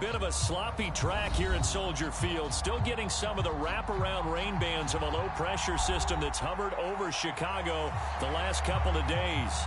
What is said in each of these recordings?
Bit of a sloppy track here at Soldier Field. Still getting some of the wraparound rain bands of a low-pressure system that's hovered over Chicago the last couple of days.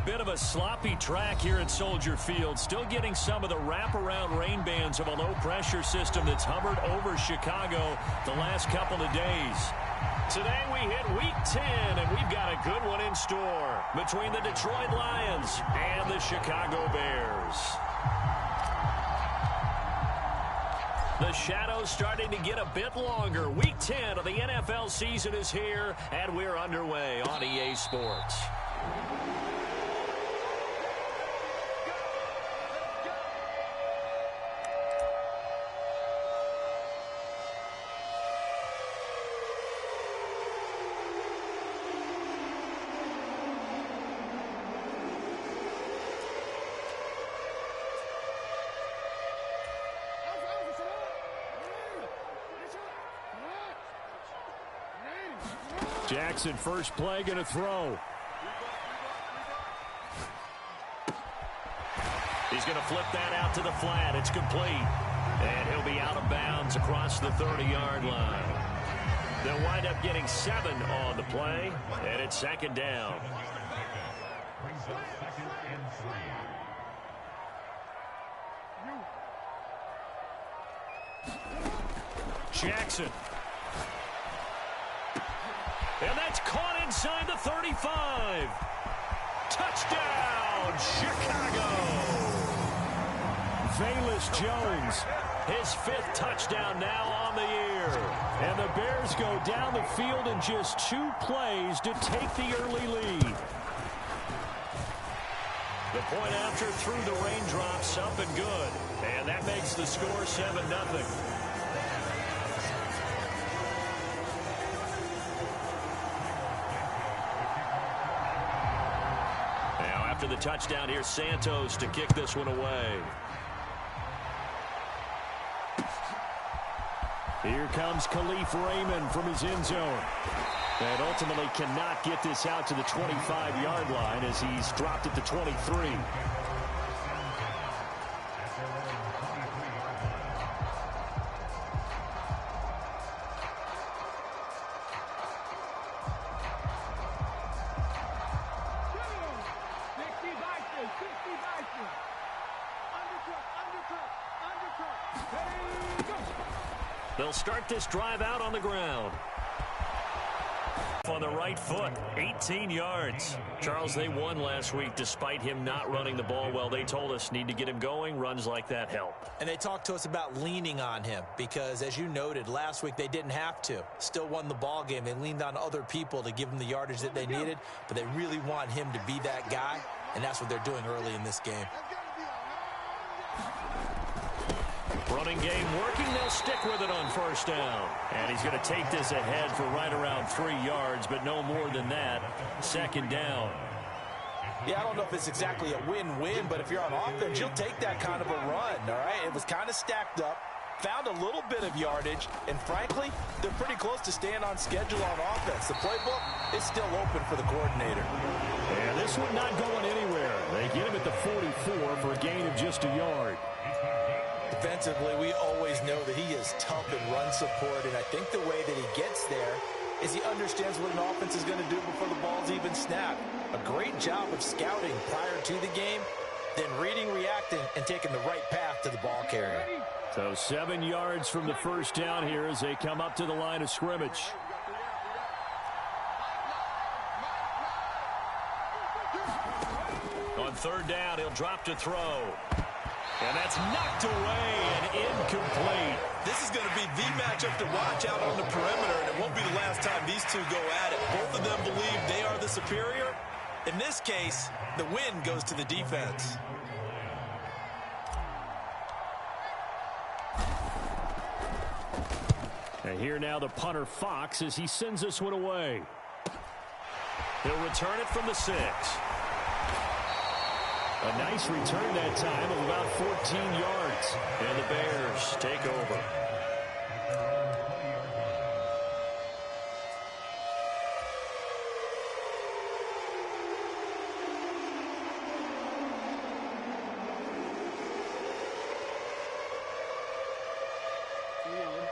Bit of a sloppy track here at Soldier Field. Still getting some of the wraparound rain bands of a low-pressure system that's hovered over Chicago the last couple of days. Today we hit Week 10, and we've got a good one in store between the Detroit Lions and the Chicago Bears. The shadows starting to get a bit longer. Week 10 of the NFL season is here, and we're underway on EA Sports. Jackson, first play, going to throw. He's going to flip that out to the flat. It's complete. And he'll be out of bounds across the 30-yard line. They'll wind up getting 7 on the play, and it's second down. Jackson. And that's caught inside the 35. Touchdown, Chicago. Velus Jones, his 5th touchdown now on the year. And the Bears go down the field in just 2 plays to take the early lead. The point after through the raindrops up and good. And that makes the score 7-0. After the touchdown, here's Santos to kick this one away. Here comes Khalif Raymond from his end zone. And ultimately cannot get this out to the 25-yard line as he's dropped at the 23. They'll start this drive out on the ground. On the right foot, 18 yards. Charles, they won last week despite him not running the ball well. They told us need to get him going. Runs like that help. And they talked to us about leaning on him because, as you noted, last week they didn't have to. Still won the ball game. They leaned on other people to give them the yardage that they needed, but they really want him to be that guy, and that's what they're doing early in this game. Running game working. They'll stick with it on first down. And he's going to take this ahead for right around 3 yards, but no more than that. Second down. Yeah, I don't know if it's exactly a win-win, but if you're on offense, you'll take that kind of a run, all right? It was kind of stacked up, found a little bit of yardage, and frankly, they're pretty close to staying on schedule on offense. The playbook is still open for the coordinator. And this one not going anywhere. They get him at the 44 for a gain of just a yard. Defensively, we always know that he is tough in run support, and I think the way that he gets there is he understands what an offense is going to do before the ball's even snapped. A great job of scouting prior to the game, then reading, reacting, and taking the right path to the ball carrier. So 7 yards from the first down here as they come up to the line of scrimmage. On third down, he'll drop to throw. And that's knocked away and incomplete. This is going to be the matchup to watch out on the perimeter, and it won't be the last time these two go at it. Both of them believe they are the superior. In this case, the win goes to the defense. And here now the punter Fox as he sends this one away. He'll return it from the 6. A nice return that time of about 14 yards. And the Bears take over.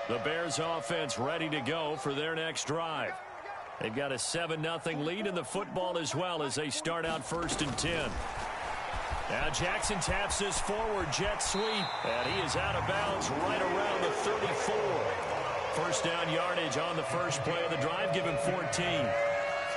The Bears offense ready to go for their next drive. They've got a 7-0 lead in the football as well as they start out 1st and 10. Now Jackson taps this forward jet sweep, and he is out of bounds right around the 34. First down yardage on the first play of the drive, give him 14.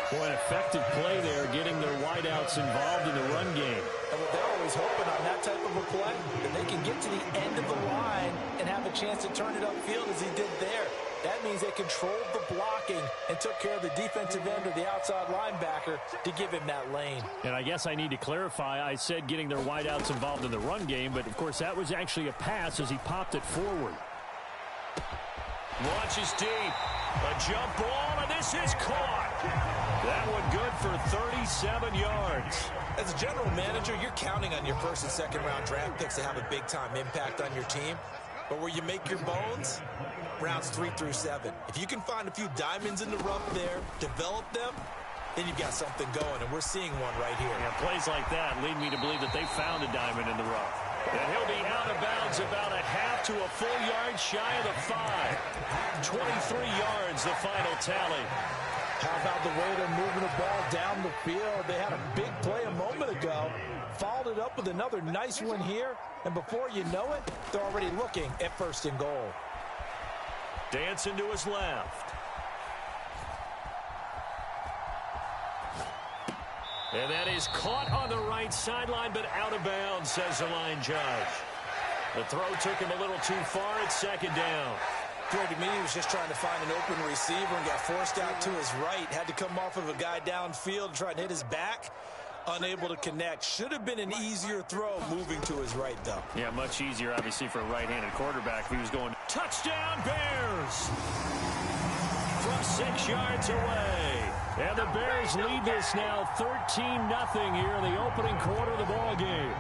Boy, an effective play there, getting their wideouts involved in the run game. And they're always hoping on that type of a play that they can get to the end of the line and have a chance to turn it upfield as he did there. That means they controlled the blocking and took care of the defensive end or the outside linebacker to give him that lane. And I guess I need to clarify, I said getting their wideouts involved in the run game, but of course that was actually a pass as he popped it forward. Launches deep. A jump ball, and this is caught. That one good for 37 yards. As a general manager, you're counting on your first and second round draft picks to have a big-time impact on your team. But where you make your bones, rounds 3 through 7. If you can find a few diamonds in the rough there, develop them, then you've got something going, and we're seeing one right here. Yeah, plays like that lead me to believe that they found a diamond in the rough. And he'll be out of bounds about a half to a full yard shy of the 5. 23 yards, the final tally. How about the way they're moving the ball down the field? They had a big play a moment ago, followed it up with another nice one here, and before you know it, they're already looking at 1st and goal. Dancing to his left. And that is caught on the right sideline, but out of bounds, says the line judge. The throw took him a little too far at 2nd down. To me, he was just trying to find an open receiver and got forced out to his right. Had to come off of a guy downfield and try to hit his back. Unable to connect. Should have been an easier throw moving to his right, though. Yeah, much easier, obviously, for a right-handed quarterback if he was going. Touchdown, Bears! From 6 yards away. And the Bears lead this now 13-0 here in the opening quarter of the ball game.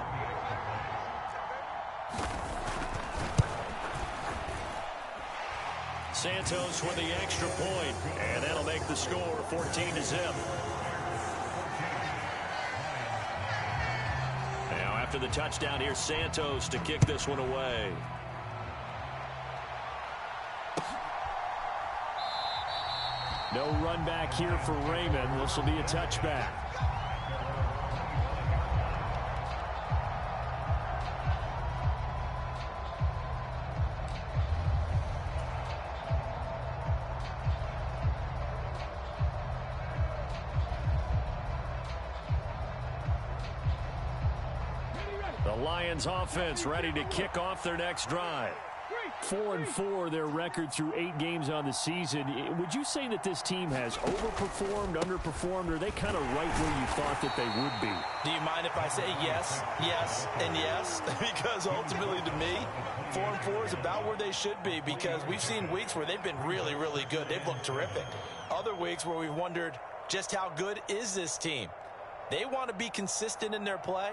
Santos with the extra point, and that'll make the score 14-0. Now after the touchdown, here's Santos to kick this one away. No run back here for Raymond. This will be a touchback. The Lions offense ready to kick off their next drive. 4-4 their record through 8 games on the season. Would you say that this team has overperformed, underperformed, or are they kind of right where you thought that they would be? Do you mind if I say yes, yes, and yes? Because ultimately to me, 4-4 is about where they should be, because we've seen weeks where they've been really, really good. They've looked terrific. Other weeks where we've wondered just how good is this team. They want to be consistent in their play,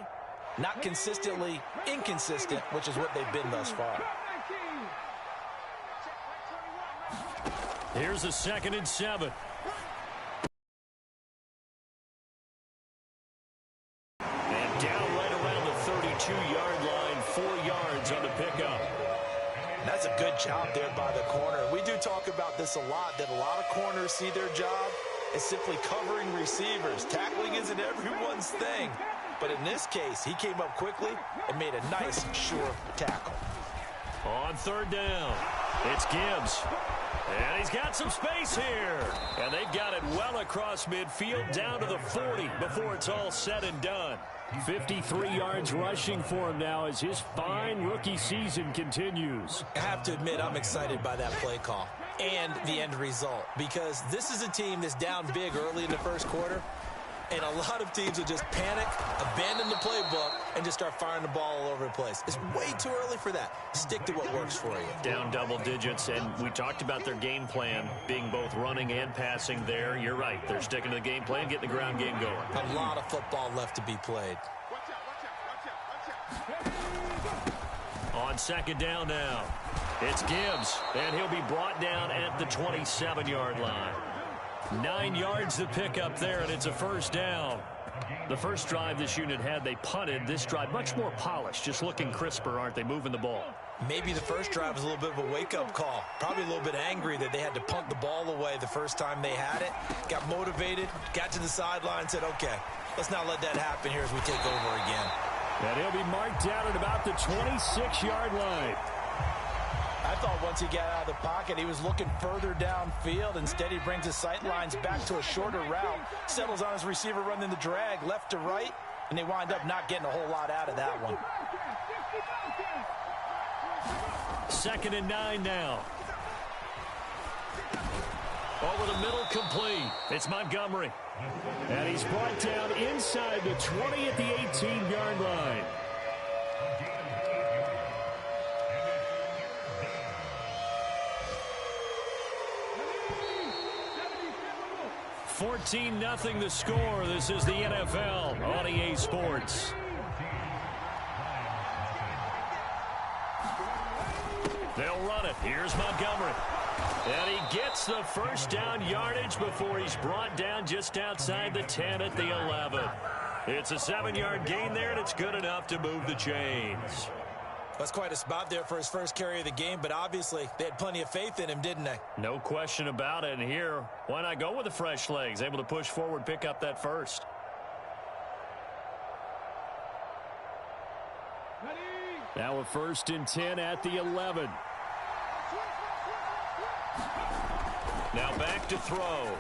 not consistently inconsistent, which is what they've been thus far. Here's a 2nd and 7. And down right around the 32-yard line, 4 yards on the pickup. That's a good job there by the corner. We do talk about this a lot, that a lot of corners see their job as simply covering receivers. Tackling isn't everyone's thing. But in this case, he came up quickly and made a nice, sure tackle. On 3rd down, it's Gibbs. And he's got some space here. And they've got it well across midfield down to the 40 before it's all said and done. 53 yards rushing for him now as his fine rookie season continues. I have to admit, I'm excited by that play call and the end result, because this is a team that's down big early in the first quarter. And a lot of teams will just panic, abandon the playbook, and just start firing the ball all over the place. It's way too early for that. Stick to what works for you. Down double digits, and we talked about their game plan being both running and passing there. You're right. They're sticking to the game plan, getting the ground game going. A lot of football left to be played. On 2nd down now, it's Gibbs, and he'll be brought down at the 27-yard line. 9 yards to pick up there, and it's a 1st down. The first drive this unit had, they punted. This drive, much more polished, just looking crisper, aren't they, moving the ball? Maybe the first drive was a little bit of a wake-up call. Probably a little bit angry that they had to punt the ball away the first time they had it. Got motivated, got to the sideline, said, okay, let's not let that happen here as we take over again. And he'll be marked down at about the 26-yard line. I thought once he got out of the pocket, he was looking further downfield. Instead, he brings his sight lines back to a shorter route, settles on his receiver running the drag left to right, and they wind up not getting a whole lot out of that one. 2nd and 9 now. Over the middle, complete. It's Montgomery. And he's brought down inside the 20 at the 18-yard line. 14-0 the score. This is the NFL on EA Sports. They'll run it. Here's Montgomery. And he gets the first down yardage before he's brought down just outside the 10 at the 11. It's a 7-yard gain there, and it's good enough to move the chains. That's quite a spot there for his first carry of the game, but obviously they had plenty of faith in him, didn't they? No question about it. And here, why not go with the fresh legs? Able to push forward, pick up that first. Now a 1st and 10 at the 11. Now back to throw.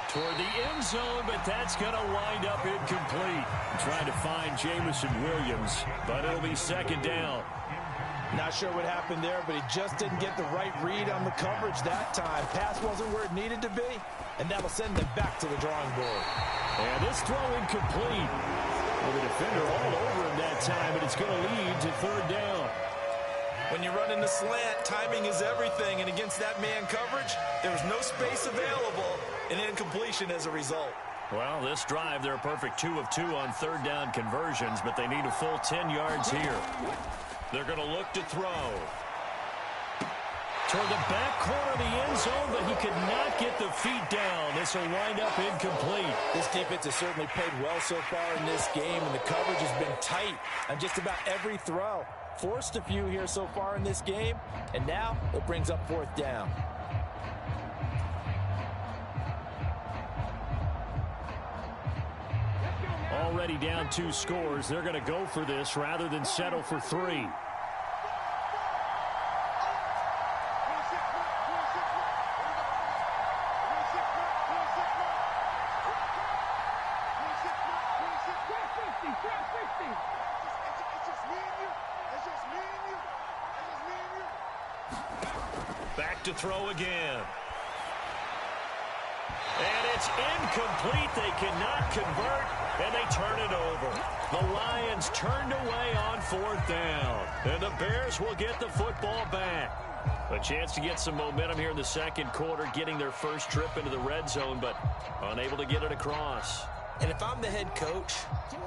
Toward the end zone, but that's going to wind up incomplete. Trying to find Jameson Williams, but it'll be 2nd down. Not sure what happened there, but he just didn't get the right read on the coverage that time. Pass wasn't where it needed to be, and that'll send them back to the drawing board. And this throw incomplete. Well, the defender all over him that time, and it's going to lead to 3rd down. When you run in the slant, timing is everything, and against that man coverage, there was no space available, and incompletion as a result. Well, this drive, they're a perfect 2 of 2 on 3rd down conversions, but they need a full 10 yards here. They're going to look to throw. Toward the back corner of the end zone, but he could not get the feet down. This will wind up incomplete. This defense has certainly played well so far in this game, and the coverage has been tight on just about every throw. Forced a few here so far in this game, and now it brings up 4th down. Already down 2 scores. They're going to go for this rather than settle for 3. Back to throw again. And it's incomplete. They cannot convert, and they turn it over. The Lions turned away on 4th down, and the Bears will get the football back. A chance to get some momentum here in the 2nd quarter, getting their first trip into the red zone, but unable to get it across. And if I'm the head coach,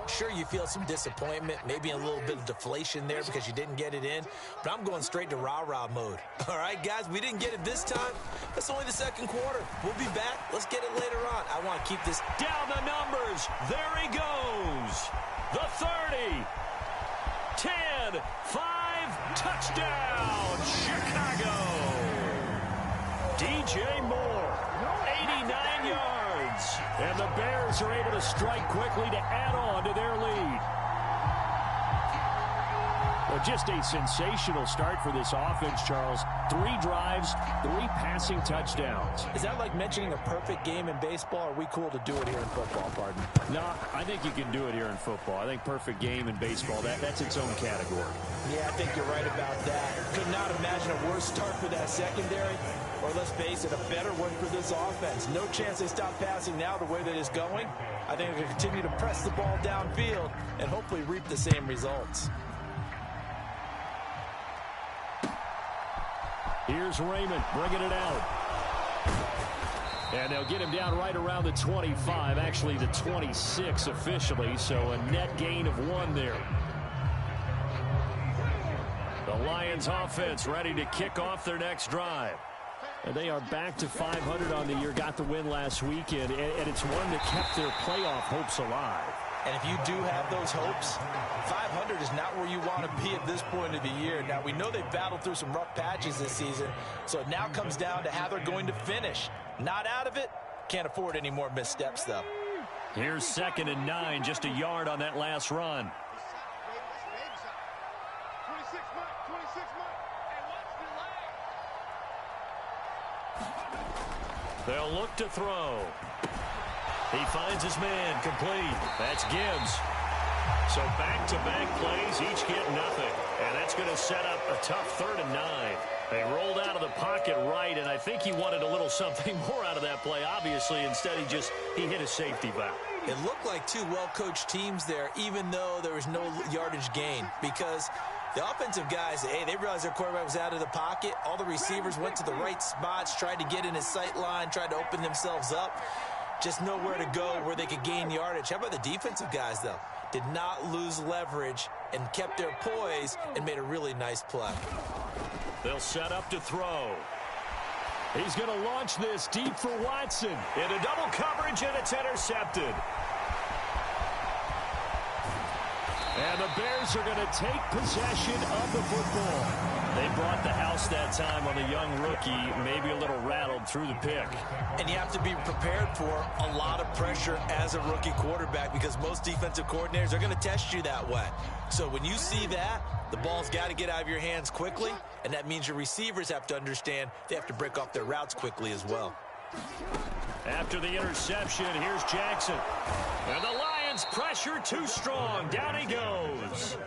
sure, you feel some disappointment, maybe a little bit of deflation there because you didn't get it in, but I'm going straight to rah-rah mode. All right, guys, we didn't get it this time. That's only the 2nd quarter. We'll be back. Let's get it later on. I want to keep this. Down the numbers. There he goes. The 30. 10. 5. Touchdown. Chicago. DJ Moore. 89 yards. And the Bears are able to strike quickly to add on to their lead. Well, just a sensational start for this offense, Charles. 3 drives, 3 passing touchdowns. Is that like mentioning a perfect game in baseball? Or are we cool to do it here in football, pardon? No, I think you can do it here in football. I think perfect game in baseball, that's its own category. Yeah, I think you're right about that. Could not imagine a worse start for that secondary. Or let's face it, a better one for this offense. No chance they stop passing now the way that it's going. I think they'll continue to press the ball downfield and hopefully reap the same results. Here's Raymond bringing it out. And they'll get him down right around the 25, actually the 26 officially, so a net gain of 1 there. The Lions offense ready to kick off their next drive. And they are back to 500 on the year, got the win last weekend, and it's one that kept their playoff hopes alive. And if you do have those hopes, 500 is not where you want to be at this point of the year. Now, we know they've battled through some rough patches this season, so it now comes down to how they're going to finish. Not out of it. Can't afford any more missteps, though. Here's 2nd and 9, just a yard on that last run. They'll look to throw. He finds his man, complete. That's Gibbs. So back-to-back plays, each get nothing. And that's going to set up a tough 3rd and 9. They rolled out of the pocket right, and I think he wanted a little something more out of that play, obviously. Instead, he hit a safety valve. It looked like 2 well-coached teams there, even though there was no yardage gain, because the offensive guys, hey, they realized their quarterback was out of the pocket. All the receivers went to the right spots, tried to get in his sight line, tried to open themselves up. Just nowhere to go where they could gain yardage. How about the defensive guys, though? Did not lose leverage and kept their poise and made a really nice play. They'll set up to throw. He's going to launch this deep for Watson. Into double coverage, and it's intercepted. And the Bears are going to take possession of the football. They brought the house that time on the young rookie, maybe a little rattled through the pick. And you have to be prepared for a lot of pressure as a rookie quarterback because most defensive coordinators are going to test you that way. So when you see that, the ball's got to get out of your hands quickly, and that means your receivers have to understand they have to break off their routes quickly as well. After the interception, here's Jackson. And the Lions pressure too strong. Down he goes.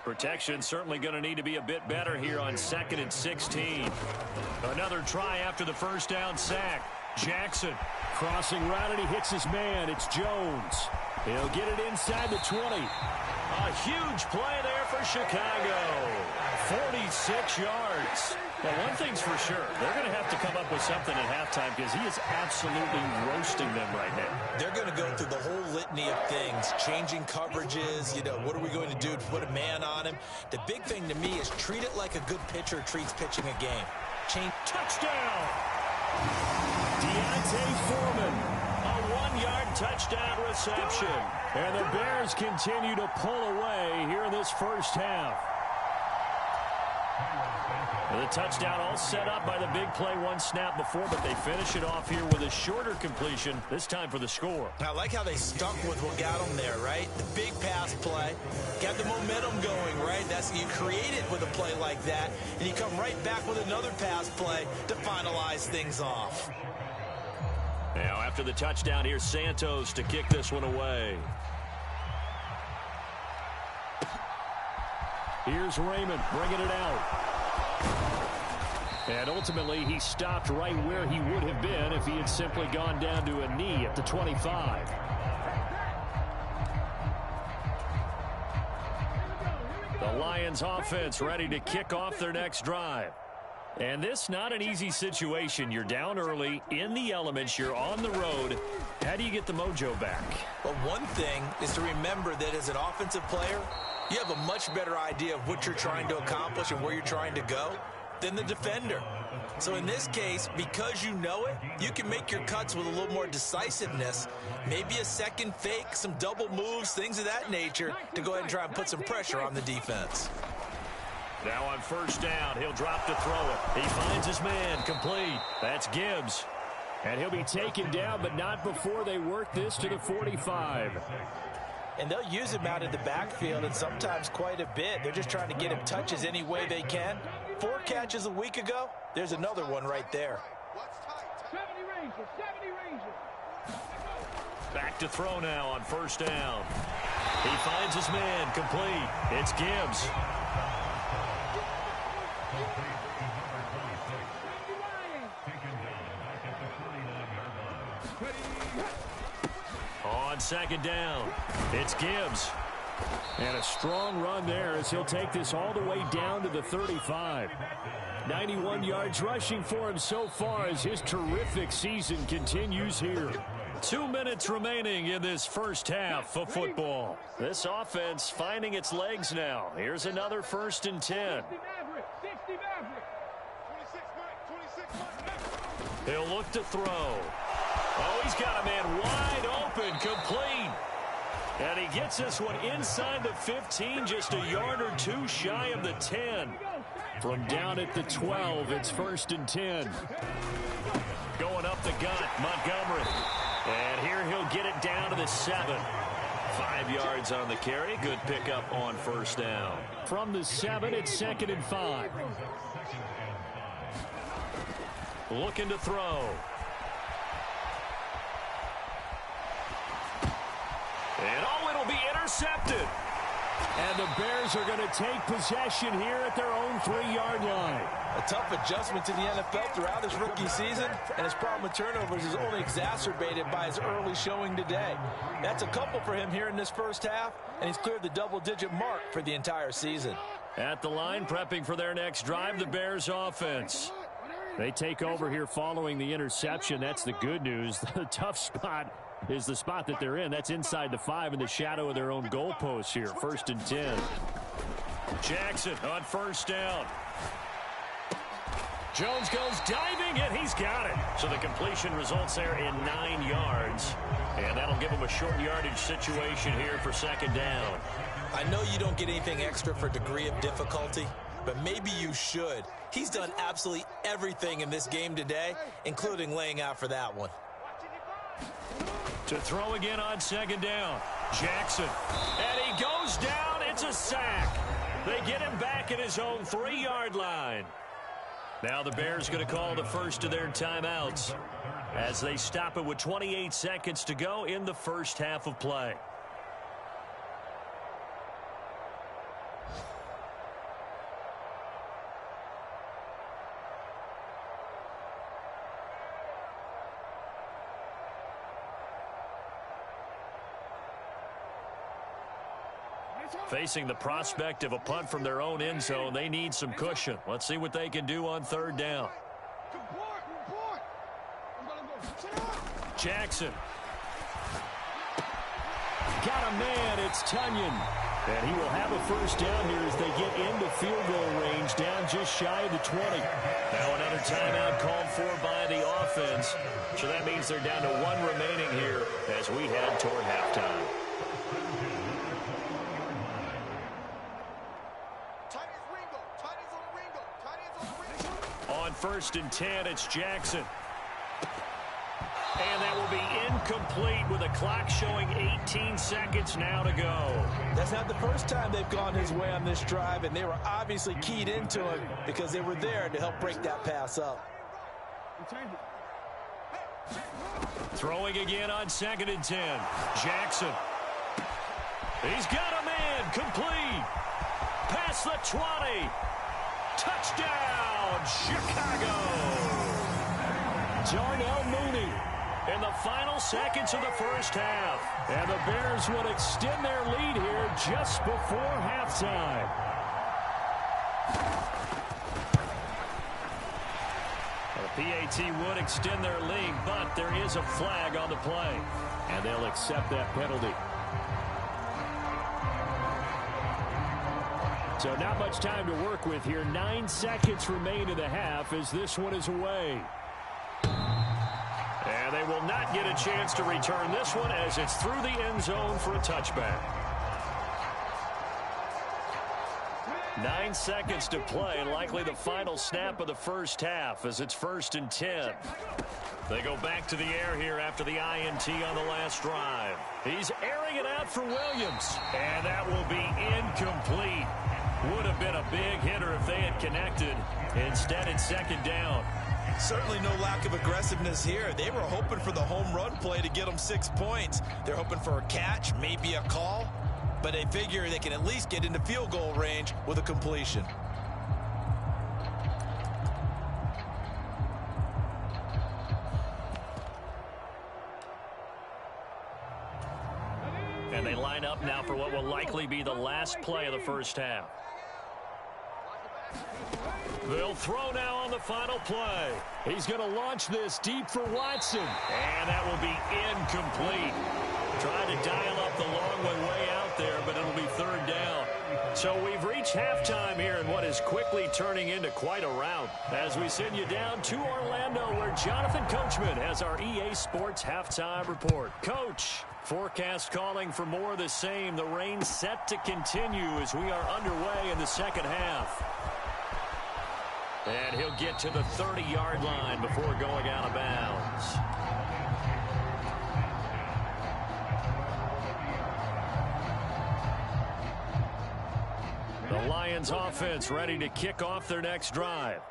Protection certainly going to need to be a bit better here on 2nd and 16. Another try after the first down sack. Jackson crossing right, and he hits his man. It's Jones. He'll get it inside the 20. A huge play there for Chicago. 46 yards. Now, one thing's for sure. They're going to have to come up with something at halftime because he is absolutely roasting them right now. They're going to go through the whole litany of things, changing coverages, what are we going to do to put a man on him? The big thing to me is treat it like a good pitcher treats pitching a game. Touchdown! D'Onta Foreman, a 1-yard touchdown reception. And the Bears continue to pull away here in this first half. The touchdown all set up by the big play one snap before, but they finish it off here with a shorter completion, this time for the score. I like how they stuck with what got them there, right? The big pass play, got the momentum going, right? You create it with a play like that, and you come right back with another pass play to finalize things off. Now after the touchdown, here's Santos to kick this one away. Here's Raymond bringing it out. And ultimately, he stopped right where he would have been if he had simply gone down to a knee at the 25. The Lions offense ready to kick off their next drive. And this not an easy situation. You're down early, in the elements, you're on the road. How do you get the mojo back? Well, one thing is to remember that as an offensive player, you have a much better idea of what you're trying to accomplish and where you're trying to go than the defender. So in this case, because you know it, you can make your cuts with a little more decisiveness, maybe a second fake, some double moves, things of that nature, to go ahead and try and put some pressure on the defense. Now on first down, he'll drop to throw it. He finds his man, complete. That's Gibbs. And he'll be taken down, but not before they work this to the 45. And they'll use him out in the backfield, and sometimes quite a bit. They're just trying to get him touches any way they can. 4 catches a week ago, there's another one right there. Back to throw now on first down. He finds his man, complete. It's Gibbs. On second down, it's Gibbs. And a strong run there as he'll take this all the way down to the 35. 91 yards rushing for him so far as his terrific season continues here. 2 minutes remaining in this first half of football. This offense finding its legs now. Here's another 1st and 10. He'll look to throw. Oh, he's got a man wide open, complete. And he gets this one inside the 15, just a yard or two shy of the 10. From down at the 12, it's 1st and 10. Going up the gut, Montgomery. And here he'll get it down to the 7. 5 yards on the carry. Good pickup on first down. From the 7, it's 2nd and 5. Looking to throw. And oh, it'll be intercepted. And the Bears are going to take possession here at their own 3-yard line. A tough adjustment to the NFL throughout his rookie season, and his problem with turnovers is only exacerbated by his early showing today. That's a couple for him here in this first half, and he's cleared the double-digit mark for the entire season. At the line, prepping for their next drive, the Bears offense. They take over here following the interception. That's the good news. The tough spot is the spot that they're in. That's inside the 5 in the shadow of their own goalpost here. 1st and 10. Jackson on first down. Jones goes diving, and he's got it. So the completion results there in 9 yards. And that'll give him a short yardage situation here for second down. I know you don't get anything extra for degree of difficulty, but maybe you should. He's done absolutely everything in this game today, including laying out for that one. To throw again on second down. Jackson. And he goes down. It's a sack. They get him back at his own 3-yard line. Now the Bears going to call the first of their timeouts as they stop it with 28 seconds to go in the first half of play. Facing the prospect of a punt from their own end zone, they need some cushion. Let's see what they can do on third down. Jackson. Got a man. It's Tunyon. And he will have a first down here as they get into field goal range, down just shy of the 20. Now another timeout called for by the offense. So that means they're down to 1 remaining here as we head toward halftime. On 1st and 10, it's Jackson. And that will be incomplete with a clock showing 18 seconds now to go. That's not the first time they've gone his way on this drive, and they were obviously keyed into him because they were there to help break that pass up. Throwing again on 2nd and 10. Jackson. He's got a man. Complete. Past the 20. Touchdown, Chicago. Darnell Mooney in the final seconds of the first half. And the Bears would extend their lead here just before halftime. The PAT would extend their lead, but there is a flag on the play. And they'll accept that penalty. So not much time to work with here. 9 seconds remain in the half as this one is away. And they will not get a chance to return this one as it's through the end zone for a touchback. 9 seconds to play, likely the final snap of the first half as it's 1st and 10. They go back to the air here after the INT on the last drive. He's airing it out for Williams. And that will be incomplete. Would have been a big hitter if they had connected. Instead, it's 2nd down. Certainly no lack of aggressiveness here. They were hoping for the home run play to get them 6 points. They're hoping for a catch, maybe a call, but they figure they can at least get into field goal range with a completion. And they line up now for what will likely be the last play of the first half. They'll throw now on the final play. He's going to launch this deep for Watson. And that will be incomplete. Trying to dial up the long one way out there, but it'll be 3rd down. So we've reached halftime here in what is quickly turning into quite a rout as we send you down to Orlando where Jonathan Coachman has our EA Sports halftime report. Coach, forecast calling for more of the same. The rain set to continue as we are underway in the second half. And he'll get to the 30-yard line before going out of bounds. The Lions offense ready to kick off their next drive.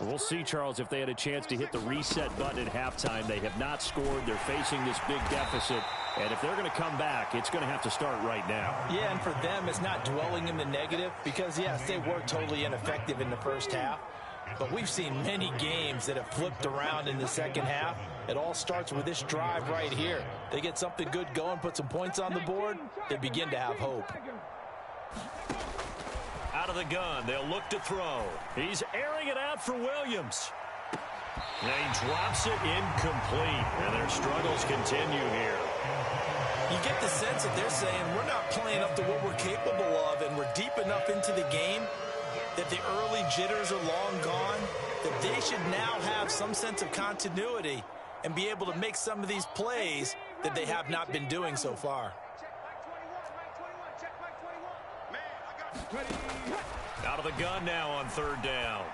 We'll see, Charles, if they had a chance to hit the reset button at halftime. They have not scored. They're facing this big deficit. And if they're going to come back, it's going to have to start right now. Yeah, and for them, it's not dwelling in the negative because, yes, they were totally ineffective in the first half. But we've seen many games that have flipped around in the second half. It all starts with this drive right here. They get something good going, put some points on the board, they begin to have hope. Out of the gun, they'll look to throw. He's airing it out for Williams. And he drops it incomplete. And their struggles continue here. You get the sense that they're saying we're not playing up to what we're capable of, and we're deep enough into the game that the early jitters are long gone, that they should now have some sense of continuity and be able to make some of these plays that they have not been doing so far. Out of the gun now on third down.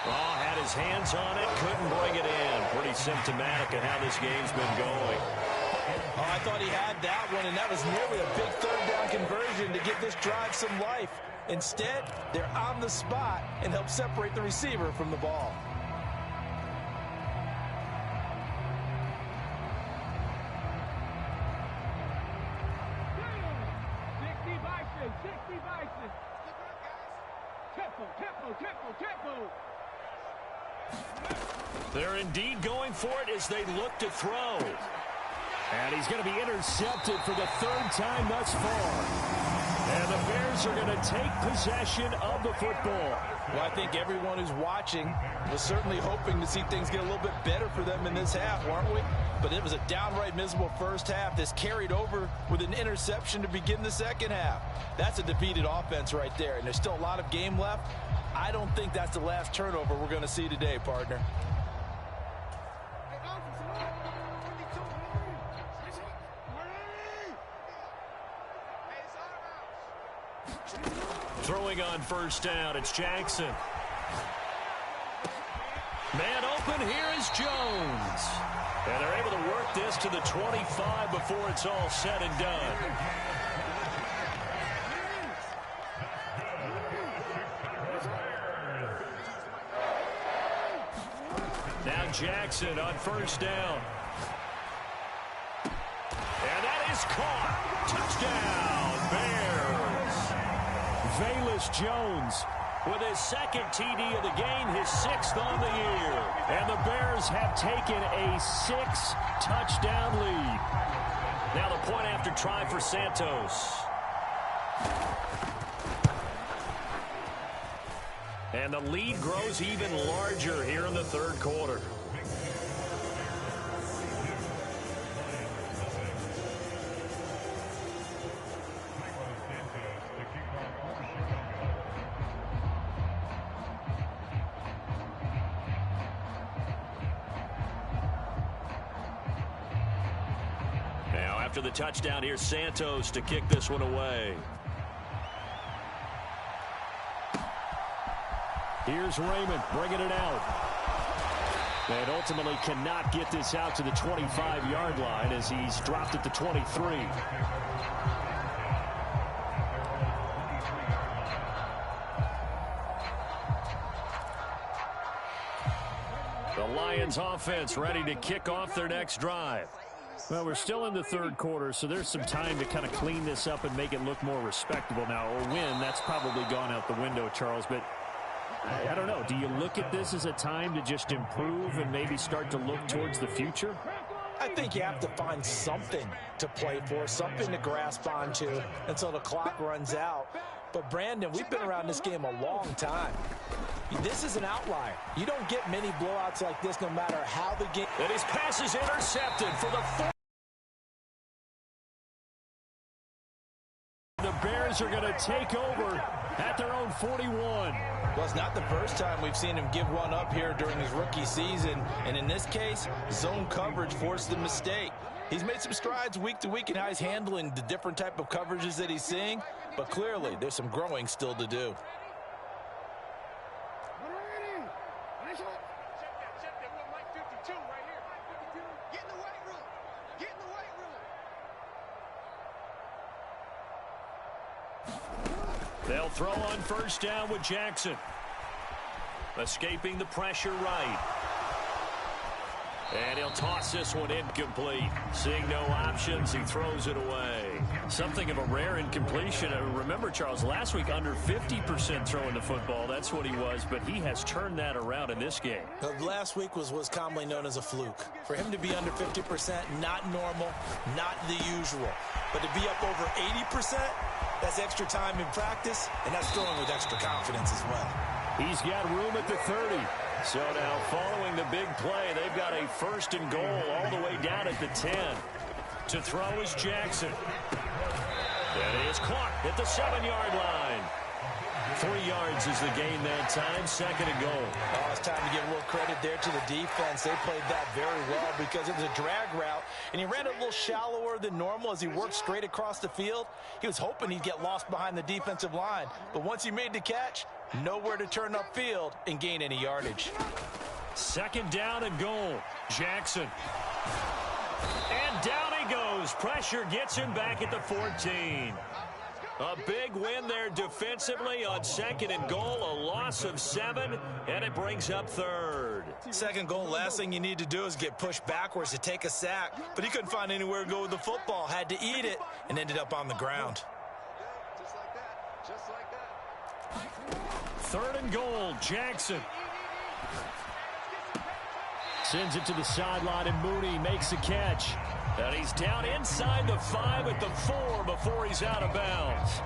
Oh, had his hands on it, couldn't bring it in. Pretty symptomatic of how this game's been going. Oh, I thought he had that one, and that was nearly a big third down conversion to give this drive some life. Instead, they're on the spot and help separate the receiver from the ball. They're indeed going for it as they look to throw. And he's going to be intercepted for the third time thus far. And the Bears are going to take possession of the football. Well, I think everyone who's watching was certainly hoping to see things get a little bit better for them in this half, weren't we? But it was a downright miserable first half. This carried over with an interception to begin the second half. That's a defeated offense right there, and there's still a lot of game left. I don't think that's the last turnover we're going to see today, partner. Throwing on first down, it's Jackson. Man open, here is Jones. And they're able to work this to the 25 before it's all said and done. Now Jackson on first down. And that is caught. Touchdown, Bears. Velus Jones with his second TD of the game, his sixth on the year. And the Bears have taken a 6-touchdown lead. Now the point after try for Santos. And the lead grows even larger here in the third quarter. After the touchdown, here's Santos to kick this one away. Here's Raymond bringing it out. And ultimately cannot get this out to the 25-yard line as he's dropped at the 23. The Lions offense ready to kick off their next drive. Well, we're still in the third quarter, so there's some time to kind of clean this up and make it look more respectable. Now, a win, that's probably gone out the window, Charles, but I don't know. Do you look at this as a time to just improve and maybe start to look towards the future? I think you have to find something to play for, something to grasp onto until the clock runs out. But, Brandon, we've been around this game a long time. This is an outlier. You don't get many blowouts like this no matter how the game... And his pass is intercepted for the fourth. The Bears are going to take over at their own 41. Well, it's not the first time we've seen him give one up here during his rookie season. And in this case, zone coverage forced the mistake. He's made some strides week to week in how he's handling the different type of coverages that he's seeing. But clearly, there's some growing still to do. They'll throw on first down with Jackson. Escaping the pressure right. And he'll toss this one incomplete. Seeing no options, he throws it away. Something of a rare incompletion. Remember, Charles, last week under 50% throwing the football. That's what he was, but he has turned that around in this game. Last week was commonly known as a fluke. For him to be under 50%, not normal, not the usual. But to be up over 80%, that's extra time in practice, and that's throwing with extra confidence as well. He's got room at the 30. So now following the big play, they've got a first and goal all the way down at the 10. To throw is Jackson. That is caught at the 7-yard line. 3 yards is the gain that time. 2nd and goal. Oh, it's time to give a little credit there to the defense. They played that very well because it was a drag route, and he ran a little shallower than normal as he worked straight across the field. He was hoping he'd get lost behind the defensive line, but once he made the catch, nowhere to turn upfield and gain any yardage. 2nd down and goal. Jackson. And down he goes. Pressure gets him back at the 14. A big win there defensively on 2nd and goal. A loss of 7, and it brings up 3rd. 2nd goal, last thing you need to do is get pushed backwards to take a sack. But he couldn't find anywhere to go with the football. Had to eat it and ended up on the ground. Just like that. Just like that. 3rd and goal. Jackson. Sends it to the sideline, and Mooney makes a catch. And he's down inside the 5 at the 4 before he's out of bounds.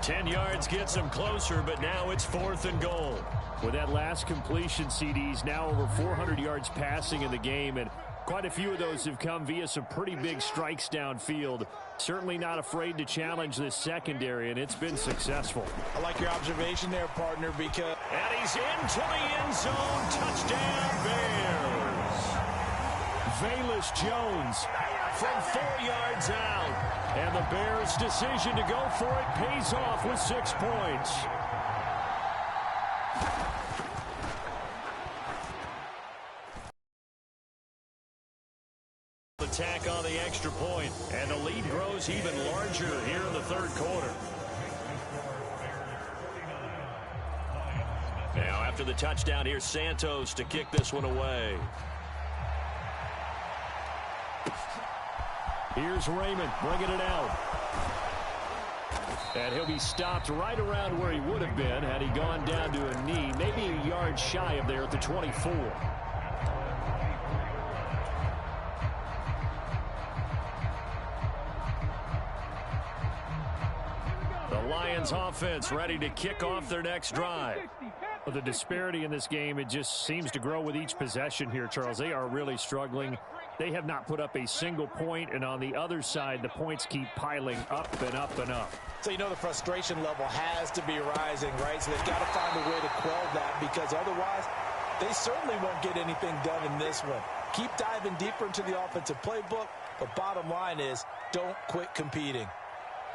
10 yards gets him closer, but now it's 4th and goal. With that last completion, CDs now over 400 yards passing in the game, and quite a few of those have come via some pretty big strikes downfield. Certainly not afraid to challenge this secondary, and it's been successful. I like your observation there, partner, because... And he's into the end zone. Touchdown, Bears. Velus Jones from 4 yards out. And the Bears' decision to go for it pays off with 6 points. Attack on the extra point, and the lead grows even larger here in the 3rd quarter. Now after the touchdown, here's Santos to kick this one away. Here's Raymond bringing it out. And he'll be stopped right around where he would have been had he gone down to a knee, maybe a yard shy of there at the 24. The Lions offense ready to kick off their next drive. Well, the disparity in this game, it just seems to grow with each possession here, Charles. They are really struggling. They have not put up a single point, and on the other side, the points keep piling up and up and up. So you know the frustration level has to be rising, right? So they've got to find a way to quell that, because otherwise they certainly won't get anything done in this one. Keep diving deeper into the offensive playbook, but bottom line is don't quit competing.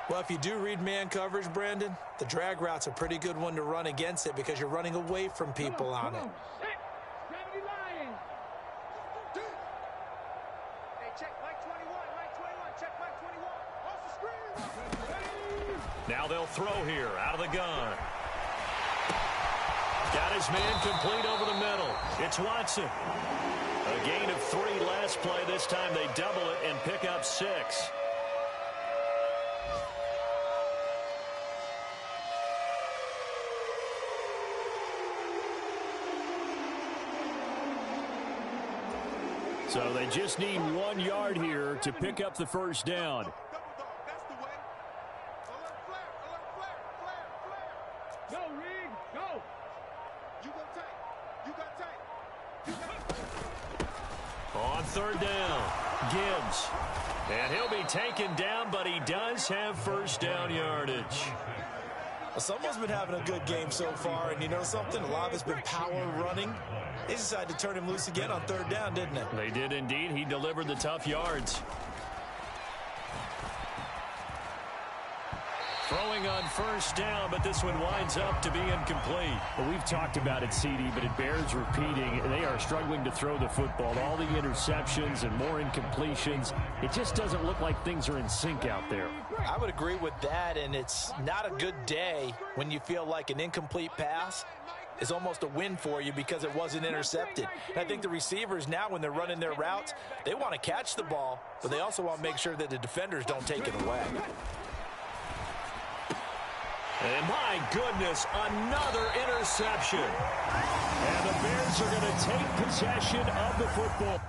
Well, if you do read man coverage, Brandon, the drag route's a pretty good one to run against it because you're running away from people on it. Now they'll throw here out of the gun. Got his man complete over the middle. It's Watson. A gain of 3 last play. This time they double it and pick up 6. So they just need 1 yard here to pick up the 1st down. On 3rd down, Gibbs. And he'll be taken down, but he does have 1st down yardage. Well, someone's been having a good game so far, and you know something? A lot of it's been power running. They decided to turn him loose again on 3rd down, didn't they? They did indeed. He delivered the tough yards. Throwing on 1st down, but this one winds up to be incomplete. Well, we've talked about it, CD, but it bears repeating. They are struggling to throw the football. All the interceptions and more incompletions. It just doesn't look like things are in sync out there. I would agree with that, and it's not a good day when you feel like an incomplete pass is almost a win for you because it wasn't intercepted. And I think the receivers now, when they're running their routes, they want to catch the ball, but they also want to make sure that the defenders don't take it away. And my goodness, another interception. And the Bears are going to take possession of the football.